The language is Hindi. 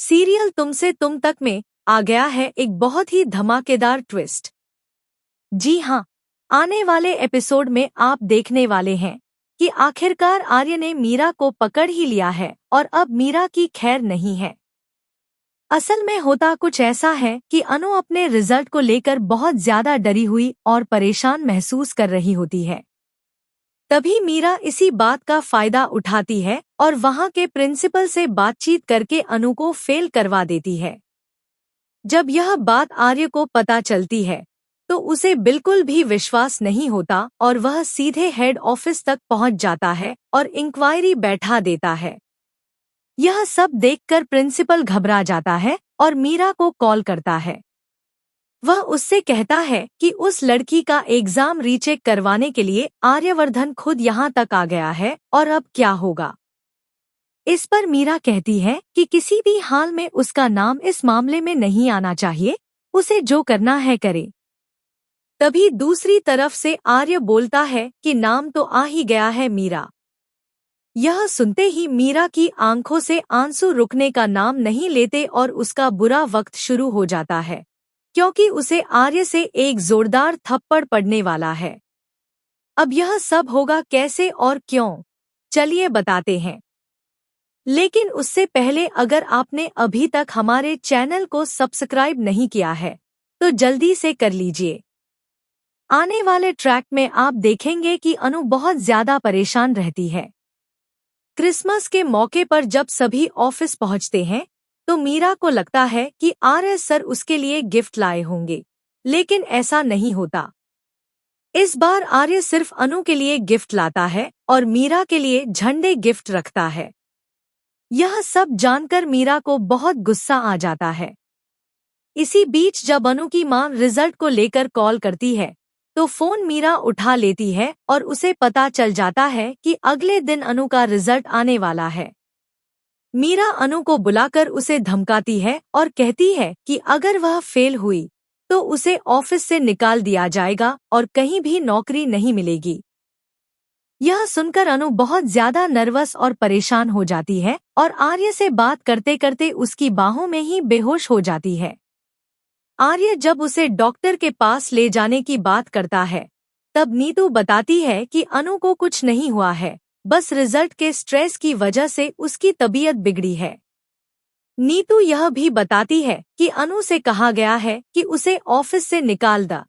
सीरियल तुमसे तुम तक में आ गया है एक बहुत ही धमाकेदार ट्विस्ट। जी हाँ, आने वाले एपिसोड में आप देखने वाले हैं कि आखिरकार आर्य ने मीरा को पकड़ ही लिया है और अब मीरा की खैर नहीं है। असल में होता कुछ ऐसा है कि अनु अपने रिजल्ट को लेकर बहुत ज्यादा डरी हुई और परेशान महसूस कर रही होती है। तभी मीरा इसी बात का फायदा उठाती है और वहां के प्रिंसिपल से बातचीत करके अनु को फेल करवा देती है। जब यह बात आर्य को पता चलती है तो उसे बिल्कुल भी विश्वास नहीं होता और वह सीधे हेड ऑफिस तक पहुंच जाता है और इंक्वायरी बैठा देता है। यह सब देखकर प्रिंसिपल घबरा जाता है और मीरा को कॉल करता है। वह उससे कहता है कि उस लड़की का एग्जाम रीचेक करवाने के लिए आर्यवर्धन खुद यहाँ तक आ गया है और अब क्या होगा। इस पर मीरा कहती है कि किसी भी हाल में उसका नाम इस मामले में नहीं आना चाहिए, उसे जो करना है करे। तभी दूसरी तरफ से आर्य बोलता है कि नाम तो आ ही गया है मीरा। यह सुनते ही मीरा की आंखों से आंसू रुकने का नाम नहीं लेते और उसका बुरा वक्त शुरू हो जाता है, क्योंकि उसे आर्य से एक जोरदार थप्पड़ पड़ने वाला है। अब यह सब होगा कैसे और क्यों, चलिए बताते हैं। लेकिन उससे पहले अगर आपने अभी तक हमारे चैनल को सब्सक्राइब नहीं किया है तो जल्दी से कर लीजिए। आने वाले ट्रैक में आप देखेंगे कि अनु बहुत ज्यादा परेशान रहती है। क्रिसमस के मौके पर जब सभी ऑफिस पहुंचते हैं तो मीरा को लगता है कि आर्य सर उसके लिए गिफ्ट लाए होंगे, लेकिन ऐसा नहीं होता। इस बार आर्य सिर्फ अनु के लिए गिफ्ट लाता है और मीरा के लिए झंडे गिफ्ट रखता है। यह सब जानकर मीरा को बहुत गुस्सा आ जाता है। इसी बीच जब अनु की मां रिजल्ट को लेकर कॉल करती है तो फोन मीरा उठा लेती है और उसे पता चल जाता है कि अगले दिन अनु का रिजल्ट आने वाला है। मीरा अनु को बुलाकर उसे धमकाती है और कहती है कि अगर वह फेल हुई तो उसे ऑफिस से निकाल दिया जाएगा और कहीं भी नौकरी नहीं मिलेगी। यह सुनकर अनु बहुत ज्यादा नर्वस और परेशान हो जाती है और आर्य से बात करते करते उसकी बाहों में ही बेहोश हो जाती है। आर्य जब उसे डॉक्टर के पास ले जाने की बात करता है तब नीतू बताती है कि अनु को कुछ नहीं हुआ है, बस रिजल्ट के स्ट्रेस की वजह से उसकी तबीयत बिगड़ी है। नीतू यह भी बताती है कि अनु से कहा गया है कि उसे ऑफिस से निकाल द।